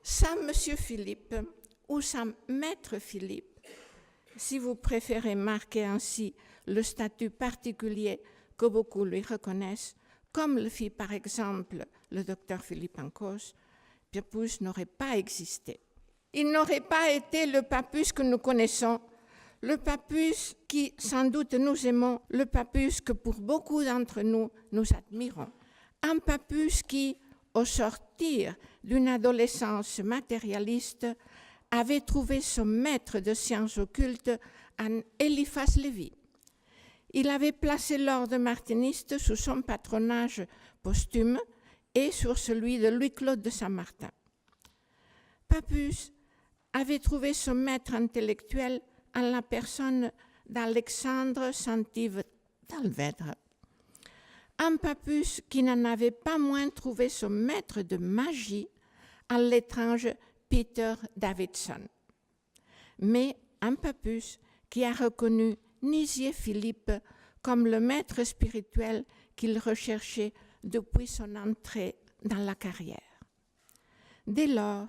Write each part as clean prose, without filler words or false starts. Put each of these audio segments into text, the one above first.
Ça, Monsieur Philippe, ou ça, Maître Philippe, si vous préférez marquer ainsi le statut particulier que beaucoup lui reconnaissent, comme le fit par exemple le docteur Philippe Encausse, Pappus n'aurait pas existé. Il n'aurait pas été le Pappus que nous connaissons, le Pappus qui sans doute nous aimons, le Pappus que pour beaucoup d'entre nous, nous admirons. Un Pappus qui, au sortir d'une adolescence matérialiste, avait trouvé son maître de sciences occultes en Eliphas Lévy. Il avait placé l'ordre martiniste sous son patronage posthume et sur celui de Louis-Claude de Saint-Martin. Pappus avait trouvé son maître intellectuel en la personne d'Alexandre Saint-Yves d'Alvèdre. Un Pappus qui n'en avait pas moins trouvé son maître de magie en l'étrange Peter Davidson. Mais un Pappus qui a reconnu Nizier-Philippe comme le maître spirituel qu'il recherchait depuis son entrée dans la carrière. Dès lors,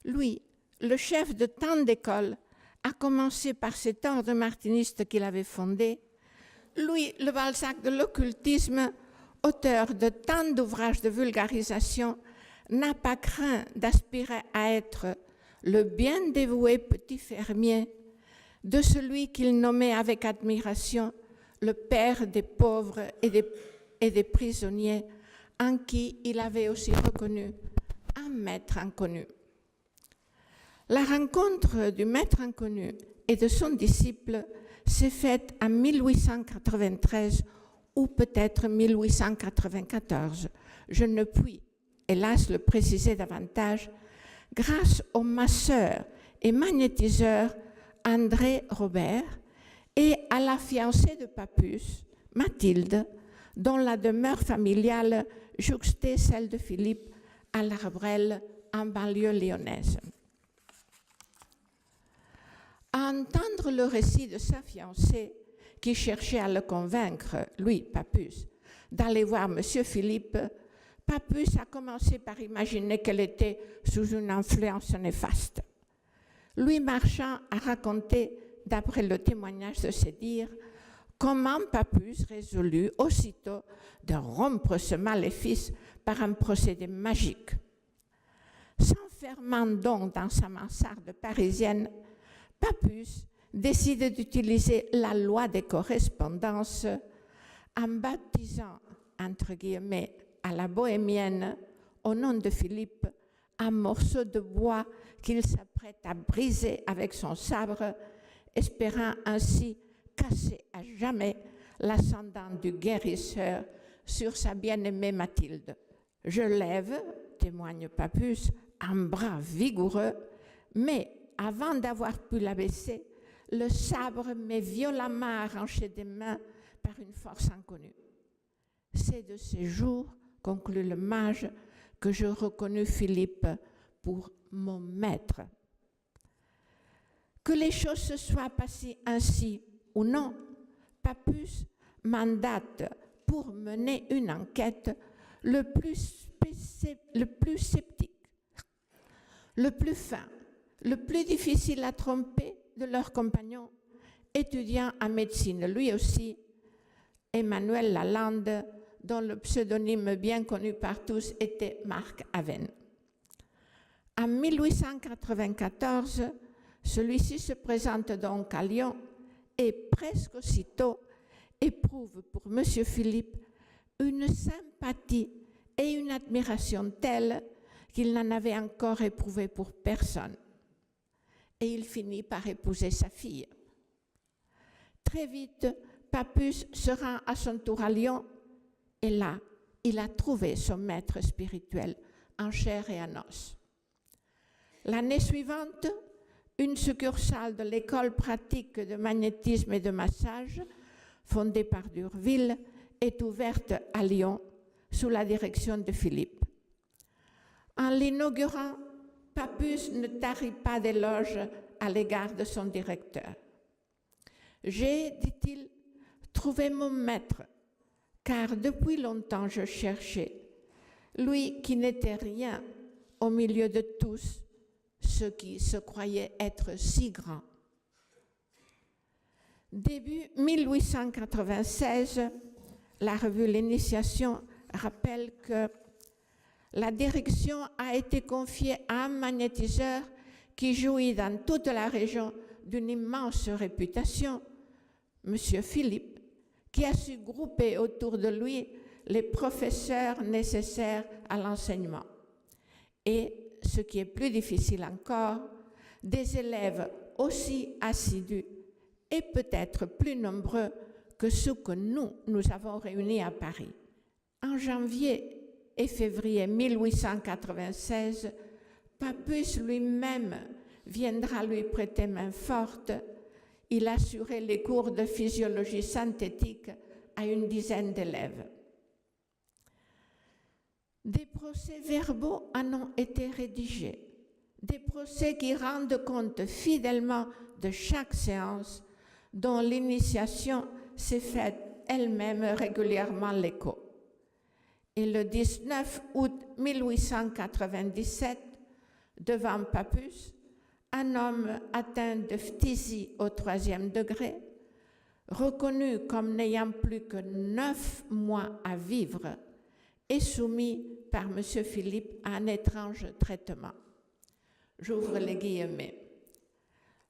lui, le chef de tant d'écoles, a commencé par cet ordre martiniste qu'il avait fondé, lui, le Balzac de l'occultisme, auteur de tant d'ouvrages de vulgarisation, n'a pas craint d'aspirer à être le bien dévoué petit fermier de celui qu'il nommait avec admiration le père des pauvres et des prisonniers, en qui il avait aussi reconnu un maître inconnu. La rencontre du maître inconnu et de son disciple s'est faite en 1893 ou peut-être 1894. Je ne puis, hélas, le préciser davantage, grâce au masseur et magnétiseur André Robert et à la fiancée de Pappus, Mathilde, dont la demeure familiale jouxtait celle de Philippe à l'Arbrelle, en banlieue lyonnaise. À entendre le récit de sa fiancée, qui cherchait à le convaincre, lui, Pappus, d'aller voir M. Philippe, Pappus a commencé par imaginer qu'elle était sous une influence néfaste. Louis Marchand a raconté, d'après le témoignage de ses dires, comment Pappus résolut aussitôt de rompre ce maléfice par un procédé magique. S'enfermant donc dans sa mansarde parisienne, Pappus décide d'utiliser la loi des correspondances en baptisant, entre guillemets, à la bohémienne, au nom de Philippe, un morceau de bois qu'il s'apprête à briser avec son sabre, espérant ainsi casser à jamais l'ascendant du guérisseur sur sa bien-aimée Mathilde. Je lève, témoigne Pappus, un bras vigoureux, mais avant d'avoir pu l'abaisser, le sabre m'est violemment arraché des mains par une force inconnue. C'est de ces jours, conclut le mage, que je reconnus Philippe pour mon maître. Que les choses se soient passées ainsi ou non, Pappus mandate pour mener une enquête le plus sceptique, le plus fin, le plus difficile à tromper de leurs compagnons, étudiant en médecine, lui aussi, Emmanuel Lalande, dont le pseudonyme bien connu par tous était Marc Aven. En 1894, celui-ci se présente donc à Lyon et presque aussitôt éprouve pour M. Philippe une sympathie et une admiration telles qu'il n'en avait encore éprouvé pour personne. Et il finit par épouser sa fille. Très vite, Pappus se rend à son tour à Lyon et là, il a trouvé son maître spirituel en chair et en os. L'année suivante, une succursale de l'école pratique de magnétisme et de massage, fondée par Durville, est ouverte à Lyon sous la direction de Philippe. En l'inaugurant, Pappus ne tarit pas d'éloges à l'égard de son directeur. J'ai, dit-il, trouvé mon maître, car depuis longtemps je cherchais, lui qui n'était rien au milieu de tous ceux qui se croyaient être si grands. Début 1896, la revue L'Initiation rappelle que la direction a été confiée à un magnétiseur qui jouit dans toute la région d'une immense réputation, M. Philippe, qui a su grouper autour de lui les professeurs nécessaires à l'enseignement. Et, ce qui est plus difficile encore, des élèves aussi assidus et peut-être plus nombreux que ceux que nous avons réunis à Paris. En janvier et février 1896, Papus lui-même viendra lui prêter main forte. Il assurait les cours de physiologie synthétique à une dizaine d'élèves. Des procès-verbaux en ont été rédigés, des procès qui rendent compte fidèlement de chaque séance, dont l'initiation s'est faite elle-même régulièrement l'écho. Et le 19 août 1897, devant Papus, un homme atteint de phtisie au 3e degré, reconnu comme n'ayant plus que 9 mois à vivre, est soumis par M. Philippe à un étrange traitement. J'ouvre les guillemets.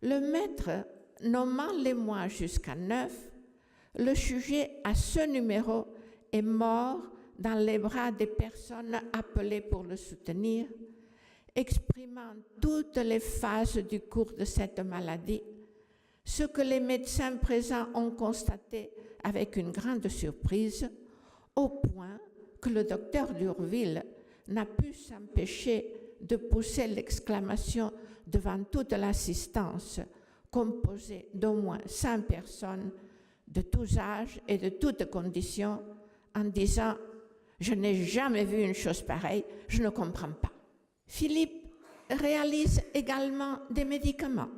Le maître nommant les mois jusqu'à 9, le sujet à ce numéro est mort dans les bras des personnes appelées pour le soutenir, exprimant toutes les phases du cours de cette maladie, ce que les médecins présents ont constaté avec une grande surprise, au point que le docteur d'Urville n'a pu s'empêcher de pousser l'exclamation devant toute l'assistance, composée d'au moins 100 personnes de tous âges et de toutes conditions, en disant « Je n'ai jamais vu une chose pareille, je ne comprends pas ». Philippe réalise également des médicaments.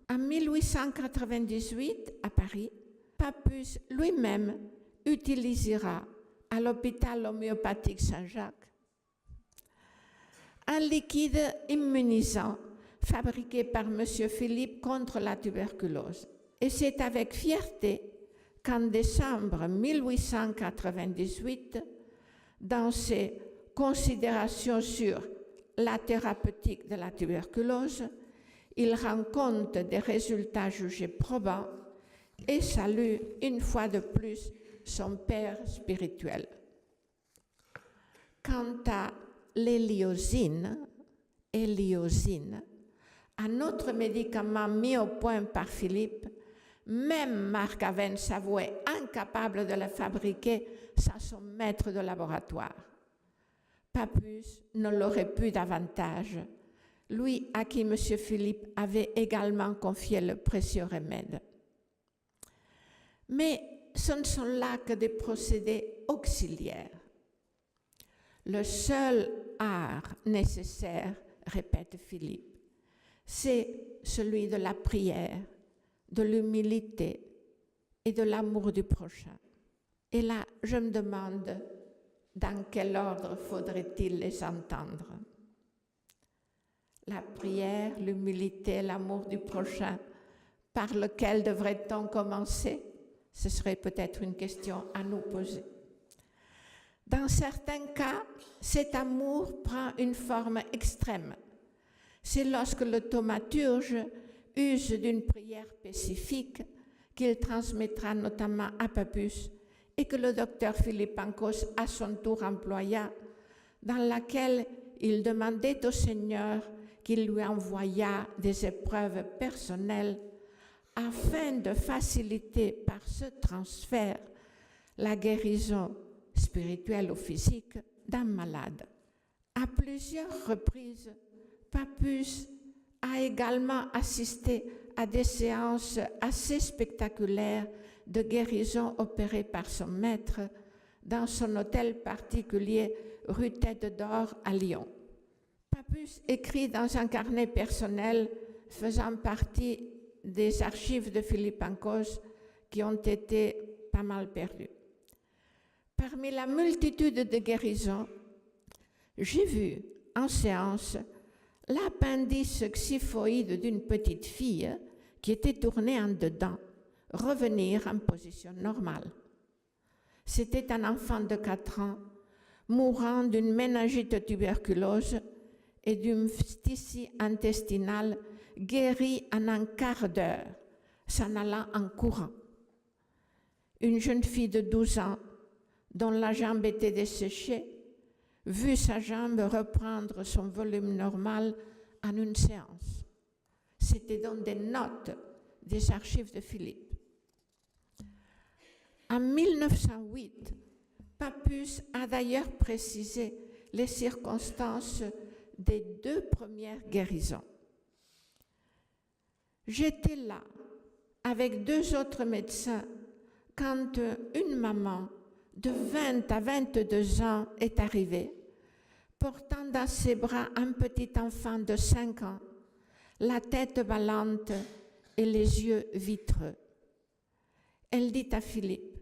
En 1898, à Paris, Papus lui-même utilisera à l'hôpital homéopathique Saint-Jacques un liquide immunisant fabriqué par M. Philippe contre la tuberculose. Et c'est avec fierté qu'en décembre 1898, dans ses considérations sur la thérapeutique de la tuberculose, il rend compte des résultats jugés probants et salue une fois de plus son père spirituel. Quant à l'héliosine, un autre médicament mis au point par Philippe, même Marc Aven s'avouait incapable de le fabriquer sans son maître de laboratoire. Papus ne l'aurait pu davantage, lui à qui M. Philippe avait également confié le précieux remède. Mais ce ne sont là que des procédés auxiliaires. Le seul art nécessaire, répète Philippe, c'est celui de la prière, de l'humilité et de l'amour du prochain. Et là, je me demande dans quel ordre faudrait-il les entendre? La prière, l'humilité, l'amour du prochain, par lequel devrait-on commencer? Ce serait peut-être une question à nous poser. Dans certains cas, cet amour prend une forme extrême. C'est lorsque le thaumaturge use d'une prière spécifique qu'il transmettra notamment à Papus et que le docteur Philippe Ancos à son tour employa, dans laquelle il demandait au Seigneur qu'il lui envoyât des épreuves personnelles afin de faciliter par ce transfert la guérison spirituelle ou physique d'un malade. À plusieurs reprises, Papus a également assisté à des séances assez spectaculaires de guérison opérées par son maître dans son hôtel particulier rue Tête d'Or à Lyon. Papus écrit dans un carnet personnel faisant partie des archives de Philippe Ancos qui ont été pas mal perdues. Parmi la multitude de guérisons, j'ai vu en séance l'appendice xyphoïde d'une petite fille qui était tournée en dedans revenir en position normale. C'était un enfant de 4 ans mourant d'une méningite tuberculose et d'une phthisie intestinale guérie en un quart d'heure, s'en allant en courant. Une jeune fille de 12 ans dont la jambe était desséchée, vit sa jambe reprendre son volume normal en une séance. C'était donc des notes des archives de Philippe. En 1908, Pappus a d'ailleurs précisé les circonstances des 2 premières guérisons. J'étais là avec 2 autres médecins quand une maman de 20 à 22 ans est arrivée, portant dans ses bras un petit enfant de 5 ans, la tête ballante et les yeux vitreux. Elle dit à Philippe,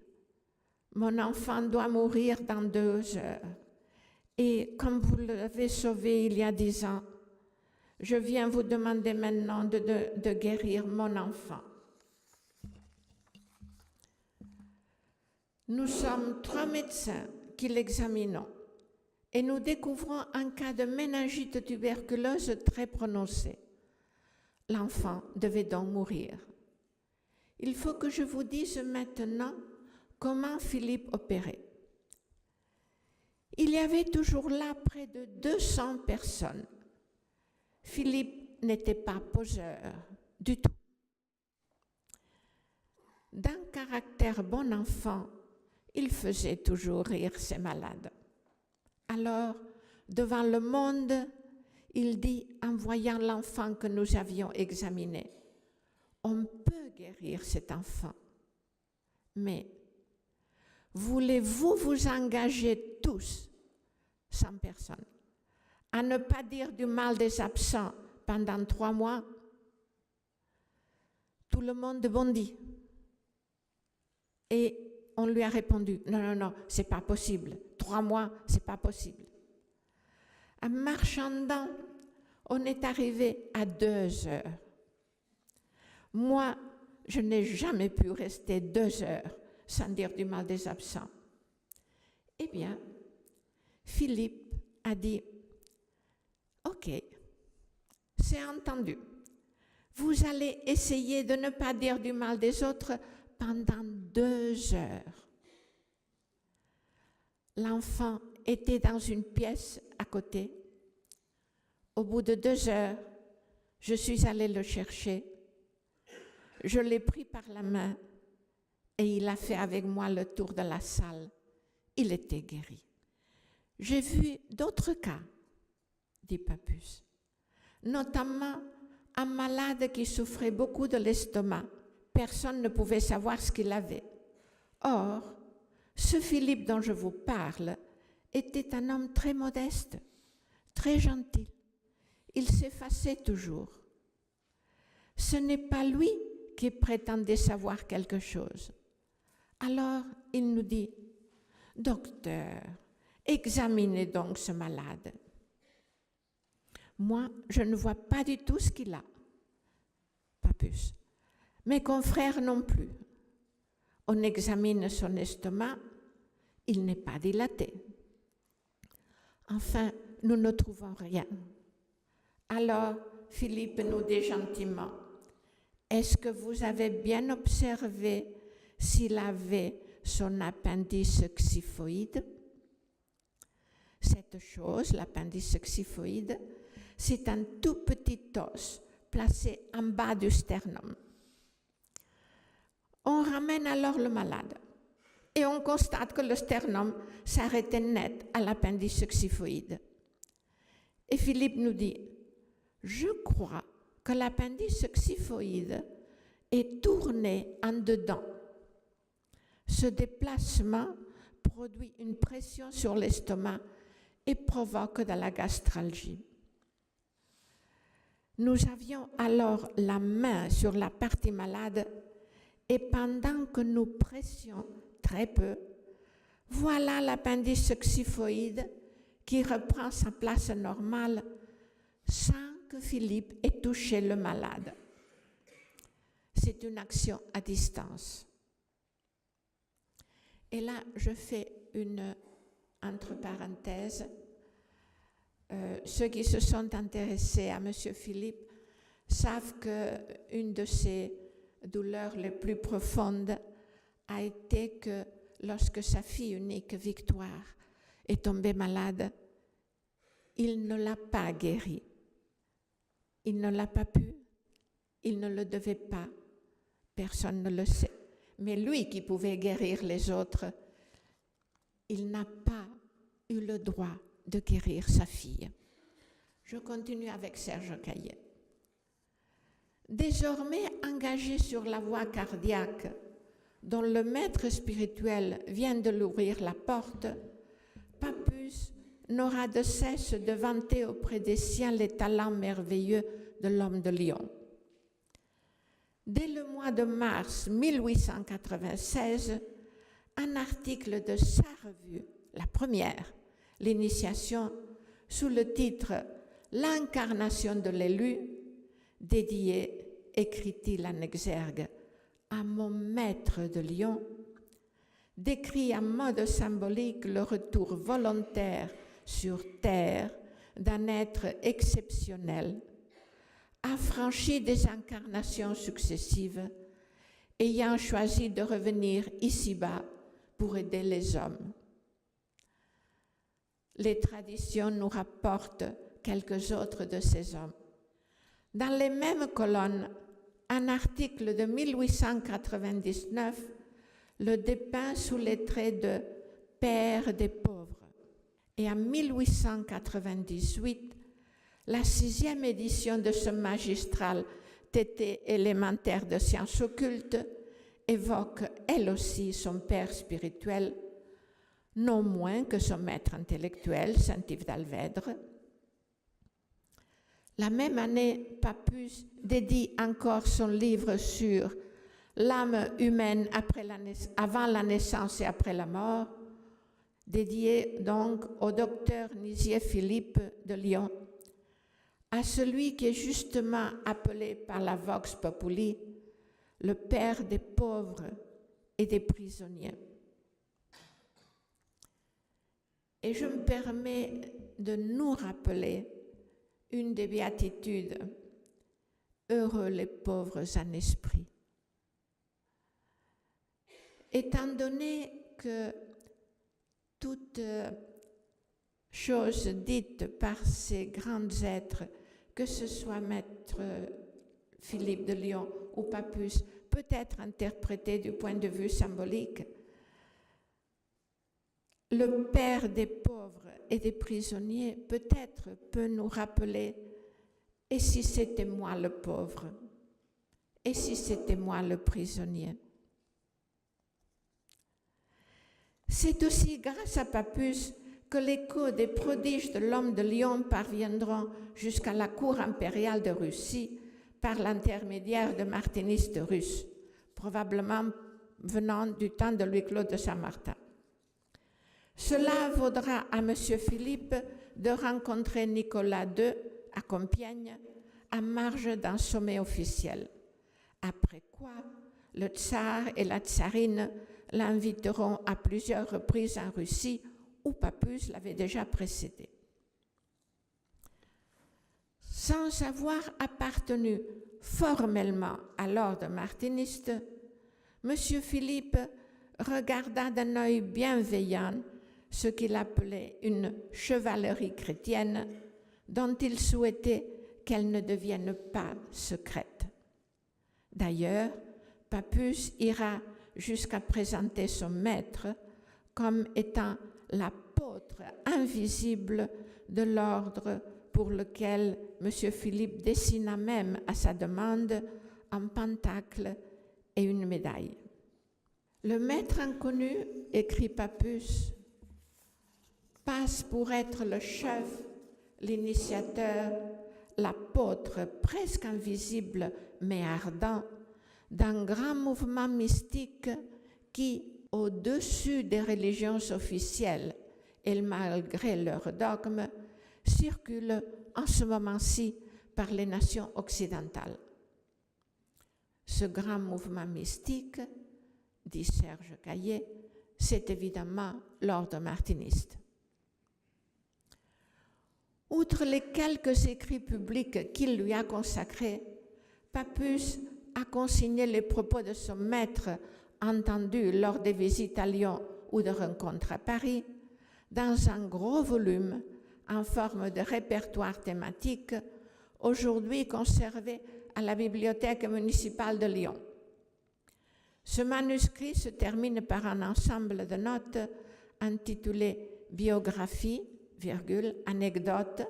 « Mon enfant doit mourir dans 2 heures. Et comme vous l'avez sauvé il y a 10 ans, je viens vous demander maintenant de guérir mon enfant. » Nous sommes 3 médecins qui l'examinons et nous découvrons un cas de méningite tuberculeuse très prononcé. L'enfant devait donc mourir. Il faut que je vous dise maintenant comment Philippe opérait. Il y avait toujours là près de 200 personnes. Philippe n'était pas poseur du tout. D'un caractère bon enfant, il faisait toujours rire ses malades. Alors, devant le monde, il dit, en voyant l'enfant que nous avions examiné, « On peut guérir cet enfant, mais voulez-vous vous engager tous, 100 personnes, à ne pas dire du mal des absents pendant 3 mois ?» Tout le monde bondit. Et on lui a répondu, « Non, c'est pas possible. 3 mois, c'est pas possible. » En marchandant, on est arrivé à 2 heures. Moi, je n'ai jamais pu rester 2 heures sans dire du mal des absents. Eh bien, Philippe a dit, « Ok, c'est entendu. Vous allez essayer de ne pas dire du mal des autres pendant 2 heures. » L'enfant était dans une pièce à côté. Au bout de 2 heures, je suis allée le chercher. Je l'ai pris par la main et il a fait avec moi le tour de la salle. Il était guéri. J'ai vu d'autres cas, dit Pappus, notamment un malade qui souffrait beaucoup de l'estomac. Personne ne pouvait savoir ce qu'il avait. Or, ce Philippe dont je vous parle était un homme très modeste, très gentil. Il s'effaçait toujours. Ce n'est pas lui qui prétendait savoir quelque chose. Alors, il nous dit, « Docteur, examinez donc ce malade. » Moi, je ne vois pas du tout ce qu'il a. Pappus. Mes confrères non plus. On examine son estomac, il n'est pas dilaté. Enfin, nous ne trouvons rien. Alors, Philippe nous dit gentiment, « Est-ce que vous avez bien observé s'il avait son appendice xyphoïde ?» Cette chose, l'appendice xyphoïde, c'est un tout petit os placé en bas du sternum. On ramène alors le malade et on constate que le sternum s'arrêtait net à l'appendice xyphoïde. Et Philippe nous dit, « Je crois que l'appendice xyphoïde est tourné en dedans. Ce déplacement produit une pression sur l'estomac et provoque de la gastralgie. » Nous avions alors la main sur la partie malade et pendant que nous pressions très peu, voilà l'appendice xyphoïde qui reprend sa place normale sans que Philippe ait touché le malade. C'est une action à distance. Et là, je fais une entre parenthèses. Ceux qui se sont intéressés à M. Philippe savent qu'une de ses douleurs les plus profondes a été que lorsque sa fille unique, Victoire, est tombée malade, il ne l'a pas guérie. Il ne l'a pas pu, il ne le devait pas, personne ne le sait. Mais lui qui pouvait guérir les autres, il n'a pas eu le droit de guérir sa fille. Je continue avec Serge Caillet. Désormais engagé sur la voie cardiaque, dont le maître spirituel vient de l'ouvrir la porte, Papus n'aura de cesse de vanter auprès des siens les talents merveilleux de l'homme de Lyon. Dès le mois de mars 1896, un article de sa revue, la première, l'Initiation, sous le titre « L'incarnation de l'élu », dédié, écrit-il en exergue, à mon maître de Lyon, décrit en mode symbolique le retour volontaire sur terre d'un être exceptionnel, affranchi des incarnations successives, ayant choisi de revenir ici-bas pour aider les hommes. Les traditions nous rapportent quelques autres de ces hommes. Dans les mêmes colonnes, un article de 1899 le dépeint sous les traits de père des pauvres. Et en 1898, la 6e édition de ce magistral traité élémentaire de sciences occultes évoque elle aussi son père spirituel, non moins que son maître intellectuel, Saint-Yves d'Alvèdre. La même année, Papus dédie encore son livre sur l'âme humaine avant la naissance et après la mort, dédié donc au docteur Nizier Philippe de Lyon, à celui qui est justement appelé par la Vox Populi le père des pauvres et des prisonniers. Et je me permets de nous rappeler une des béatitudes, heureux les pauvres en esprit. Étant donné que toute chose dite par ces grands êtres, que ce soit maître Philippe de Lyon ou Papus, peut être interprétée du point de vue symbolique, le père des pauvres et des prisonniers peut-être peut nous rappeler « et si c'était moi le pauvre? Et si c'était moi le prisonnier ?» C'est aussi grâce à Papus que l'écho des prodiges de l'homme de Lyon parviendront jusqu'à la cour impériale de Russie par l'intermédiaire de martinistes russes, probablement venant du temps de Louis-Claude de Saint-Martin. Cela vaudra à M. Philippe de rencontrer Nicolas II à Compiègne à marge d'un sommet officiel, après quoi le tsar et la tsarine l'inviteront à plusieurs reprises en Russie où Papus l'avait déjà précédé. Sans avoir appartenu formellement à l'ordre martiniste, M. Philippe regarda d'un œil bienveillant ce qu'il appelait une chevalerie chrétienne dont il souhaitait qu'elle ne devienne pas secrète. D'ailleurs, Papus ira jusqu'à présenter son maître comme étant l'apôtre invisible de l'ordre pour lequel M. Philippe dessina même à sa demande un pentacle et une médaille. Le maître inconnu, écrit Papus, passe pour être le chef, l'initiateur, l'apôtre presque invisible mais ardent d'un grand mouvement mystique qui, au-dessus des religions officielles et malgré leurs dogmes, circule en ce moment-ci par les nations occidentales. Ce grand mouvement mystique, dit Serge Caillé, c'est évidemment l'ordre martiniste. Outre les quelques écrits publics qu'il lui a consacrés, Papus a consigné les propos de son maître entendus lors des visites à Lyon ou de rencontres à Paris dans un gros volume en forme de répertoire thématique, aujourd'hui conservé à la bibliothèque municipale de Lyon. Ce manuscrit se termine par un ensemble de notes intitulé « Biographie, anecdote »,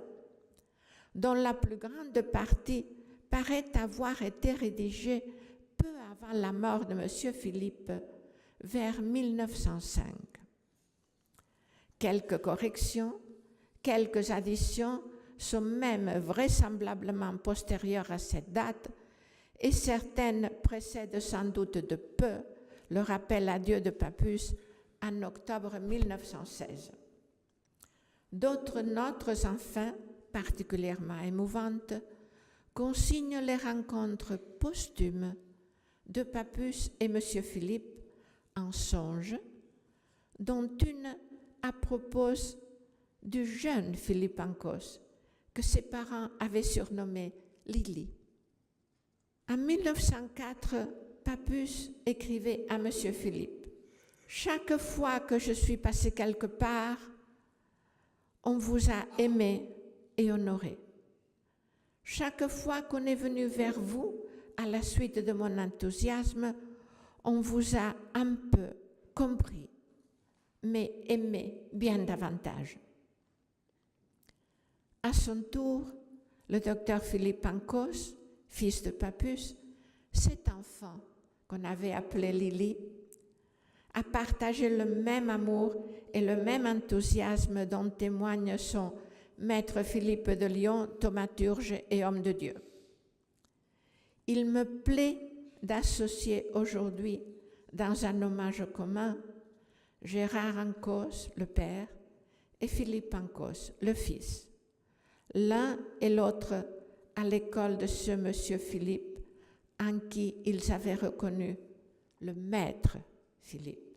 dont la plus grande partie paraît avoir été rédigée peu avant la mort de M. Philippe, vers 1905. Quelques corrections, quelques additions sont même vraisemblablement postérieures à cette date et certaines précèdent sans doute de peu le rappel à Dieu de Papus en octobre 1916. D'autres notes, enfin, particulièrement émouvantes, consignent les rencontres posthumes de Papus et M. Philippe en songe, dont une à propos du jeune Philippe Ancos, que ses parents avaient surnommé Lily. En 1904, Papus écrivait à M. Philippe « Chaque fois que je suis passé quelque part, on vous a aimé et honoré. Chaque fois qu'on est venu vers vous, à la suite de mon enthousiasme, on vous a un peu compris, mais aimé bien davantage. » À son tour, le docteur Philippe Ancos, fils de Papus, cet enfant qu'on avait appelé Lily, a partagé le même amour et le même enthousiasme dont témoigne son maître Philippe de Lyon, thaumaturge et homme de Dieu. Il me plaît d'associer aujourd'hui, dans un hommage commun, Gérard Ancos, le père, et Philippe Ancos, le fils, l'un et l'autre à l'école de ce monsieur Philippe, en qui ils avaient reconnu le maître Philippe.